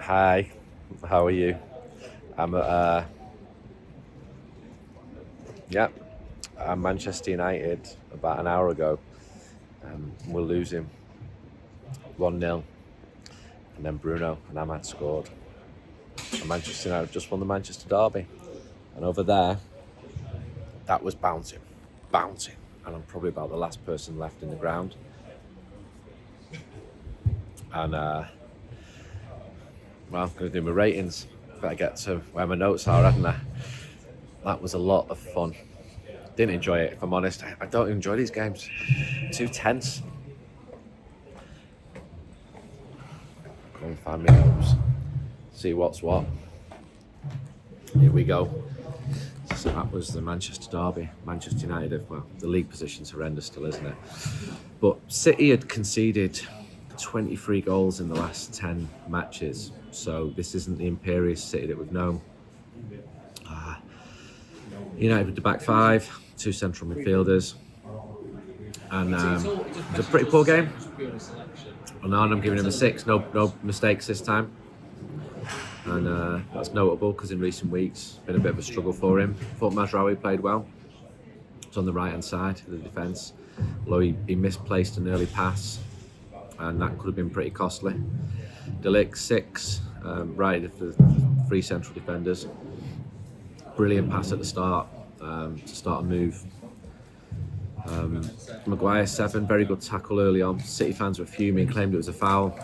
Hi, how are you? I'm yeah, I'm Manchester United about an hour ago. We're losing 1-0, and then Bruno and Amad scored. And Manchester United just won the Manchester Derby. And over there, that was bouncing. And I'm probably about the last person left in the ground. And well, I'm going to do my ratings. Better get to where my notes are, hadn't I? That was a lot of fun. Didn't enjoy it, if I'm honest. I don't enjoy these games. Too tense. Go and find my notes. See what's what. Here we go. So that was the Manchester Derby. Manchester United, well, the league position's horrendous still, isn't it? But City had conceded 23 goals in the last 10 matches. So this isn't the imperious City that we've known. United with the back five, two central midfielders. And it was a pretty poor game. And I'm giving him a 6. No mistakes this time. And that's notable because in recent weeks, it's been a bit of a struggle for him. Thought Mazraoui played well. It's on the right-hand side of the defence. Although he misplaced an early pass, and that could have been pretty costly. De Ligt 6, right of the three central defenders. Brilliant pass at the start to start a move. Maguire 7, very good tackle early on. City fans were fuming, claimed it was a foul.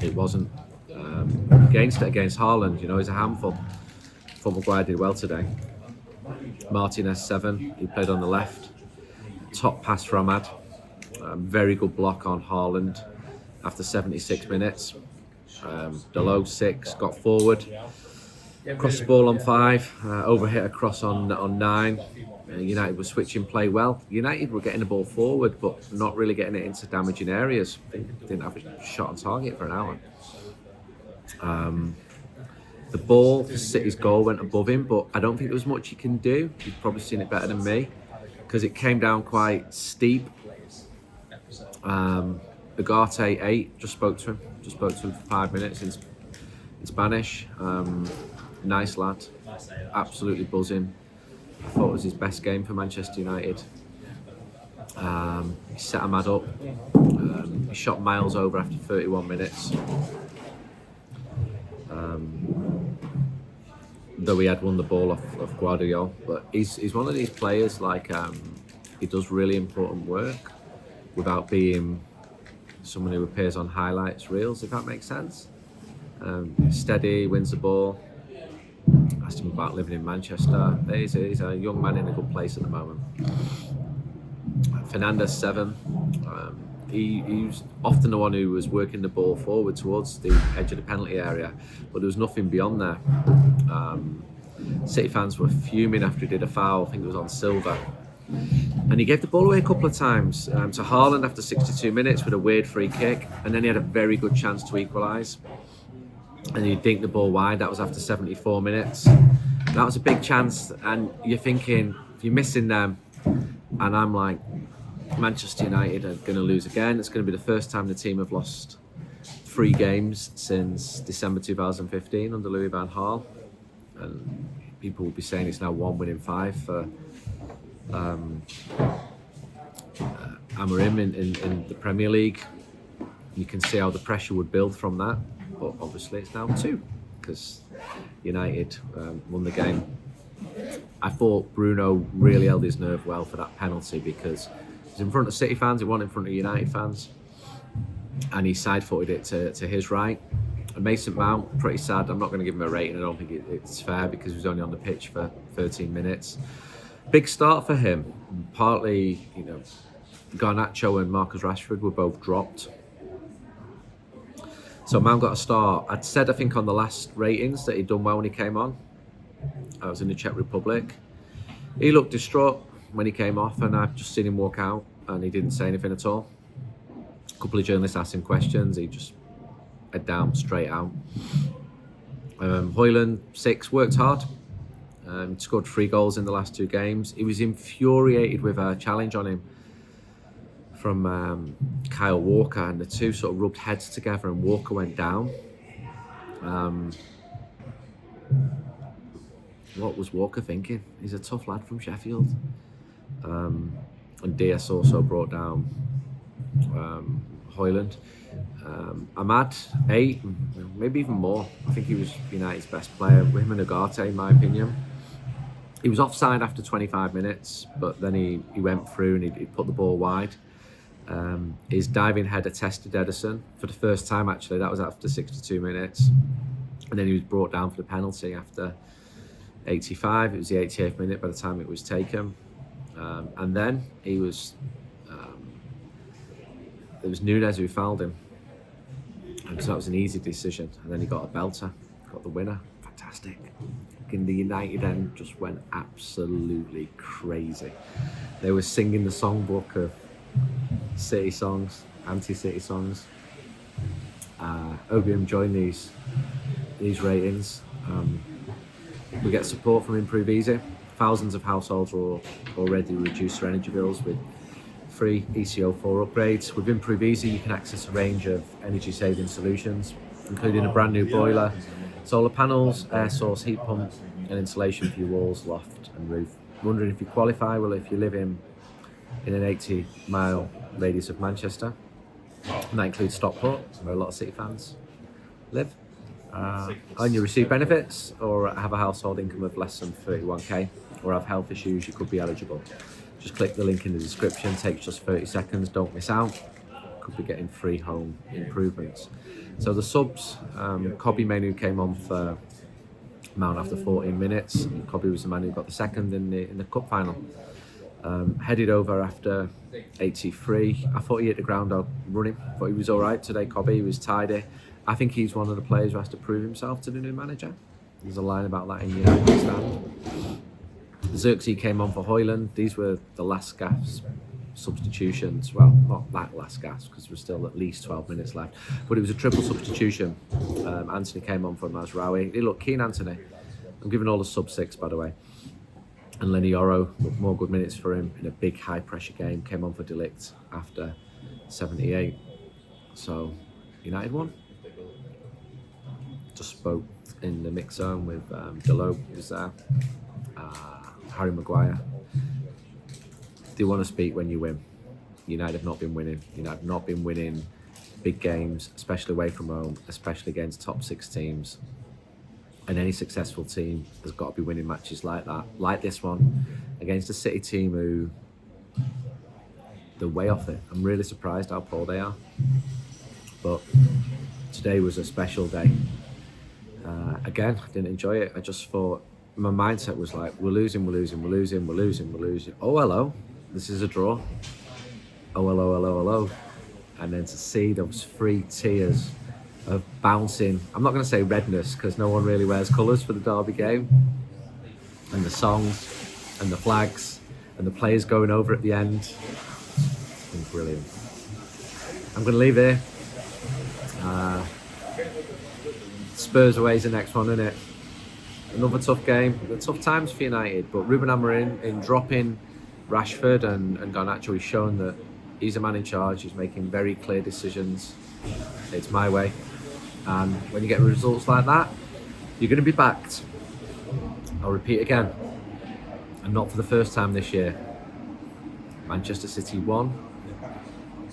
It wasn't. Against Haaland, he's a handful. Thought Maguire did well today. Martinez 7, he played on the left. Top pass for Amad. Very good block on Haaland after 76 minutes. Diallo 6, got forward. Crossed the ball on 5, overhit a cross on 9. United were switching play well. United were getting the ball forward, but not really getting it into damaging areas. They didn't have a shot on target for an hour. The ball for City's goal went above him, but I don't think there was much he can do. You've probably seen it better than me because it came down quite steep. Ugarte 8, just spoke to him for 5 minutes in Spanish. Nice lad, absolutely buzzing. I thought it was his best game for Manchester United. He set Amad up. He shot Miles over after 31 minutes. Though he had won the ball off Guardiola, but he's one of these players he does really important work without being someone who appears on highlights reels, if that makes sense. Steady, wins the ball. Asked him about living in Manchester. He's a young man in a good place at the moment. Fernandes 7. He was often the one who was working the ball forward towards the edge of the penalty area, but there was nothing beyond there. City fans were fuming after he did a foul. I think it was on Silva. And he gave the ball away a couple of times to Haaland after 62 minutes with a weird free kick, and then he had a very good chance to equalise. And he'd dink the ball wide. That was after 74 minutes. That was a big chance, and you're thinking, if you're missing them, and I'm like, Manchester United are going to lose again. It's going to be the first time the team have lost 3 games since December 2015 under Louis van Gaal. And people will be saying it's now 1 win in 5 for Amorim in the Premier League. You can see how the pressure would build from that. But obviously it's now 2 because United won the game. I thought Bruno really held his nerve well for that penalty because he's in front of City fans, he wasn't in front of United fans, and he side-footed it to his right. And Mason Mount, pretty sad. I'm not going to give him a rating. I don't think it's fair because he was only on the pitch for 13 minutes. Big start for him. Partly, Garnacho and Marcus Rashford were both dropped. So Mount got a start. I'd said, I think, on the last ratings that he'd done well when he came on. I was in the Czech Republic. He looked distraught when he came off, and I've just seen him walk out, and he didn't say anything at all. A couple of journalists asked him questions. He just head down, straight out. Højlund 6, worked hard. Scored 3 goals in the last 2 games. He was infuriated with a challenge on him from Kyle Walker, and the two sort of rubbed heads together and Walker went down. What was Walker thinking? He's a tough lad from Sheffield. And Diaz also brought down Hoyland. Amad, 8, maybe even more. I think he was United's best player. With him and Ugarte, in my opinion. He was offside after 25 minutes, but then he went through and he put the ball wide. His diving header tested Ederson for the first time, actually. That was after 62 minutes. And then he was brought down for the penalty after 85. It was the 88th minute by the time it was taken. And then it was Nunes who fouled him. And so that was an easy decision. And then he got a belter, got the winner. Fantastic. And the United end just went absolutely crazy. They were singing the songbook of City songs, anti-City songs. Hope you enjoying these ratings. We get support from Improve Easy. Thousands of households will already reduce their energy bills with free ECO4 upgrades. With Improve Easy, you can access a range of energy-saving solutions, including a brand new boiler, solar panels, air source heat pump, and insulation for your walls, loft, and roof. Wondering if you qualify? Well, if you live in an 80-mile radius of Manchester, and that includes Stockport, where a lot of City fans live. And you receive benefits, or have a household income of less than 31k, or have health issues, you could be eligible. Just click the link in the description, takes just 30 seconds, don't miss out. Could be getting free home improvements. So the subs, Cobby Mainoo came on for Mount after 14 minutes. Cobby was the man who got the second in the cup final. Headed over after 83. I thought he hit the ground out running, but he was all right today, Cobby. He was tidy. I think he's one of the players who has to prove himself to the new manager. There's a line about that in United stand. Xerxes came on for Hoyland. These were the last gasp substitutions. Well, not that last gasp, because there was still at least 12 minutes left. But it was a triple substitution. Anthony came on for Mazraoui. He looked keen, Anthony. I'm giving all the sub 6, by the way. And Lenny Yoro, more good minutes for him in a big high-pressure game. Came on for Delict after 78. So, United won. Just spoke in the mix zone with Diallo, who was there. Harry Maguire. Do you want to speak when you win? United have not been winning. United have not been winning big games, especially away from home, especially against top 6 teams. And any successful team has got to be winning matches like that, like this one, against a City team who they're way off it. I'm really surprised how poor they are. But today was a special day. Again, I didn't enjoy it. I just thought, my mindset was like, we're losing. Oh, hello, this is a draw. Oh, hello. And then to see those 3 tiers of bouncing, I'm not going to say redness, because no one really wears colours for the derby game, and the songs and the flags and the players going over at the end. It's been brilliant. I'm going to leave here. Spurs away is the next one, isn't it? Another tough game. The tough times for United, but Ruben Amorim, in dropping Rashford and Garnacho, he's shown that he's a man in charge. He's making very clear decisions. It's my way. And when you get results like that, you're going to be backed. I'll repeat again, and not for the first time this year. Manchester City 1,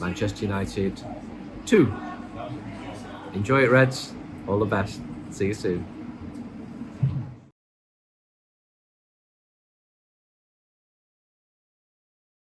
Manchester United 2. Enjoy it, Reds. All the best. See you soon.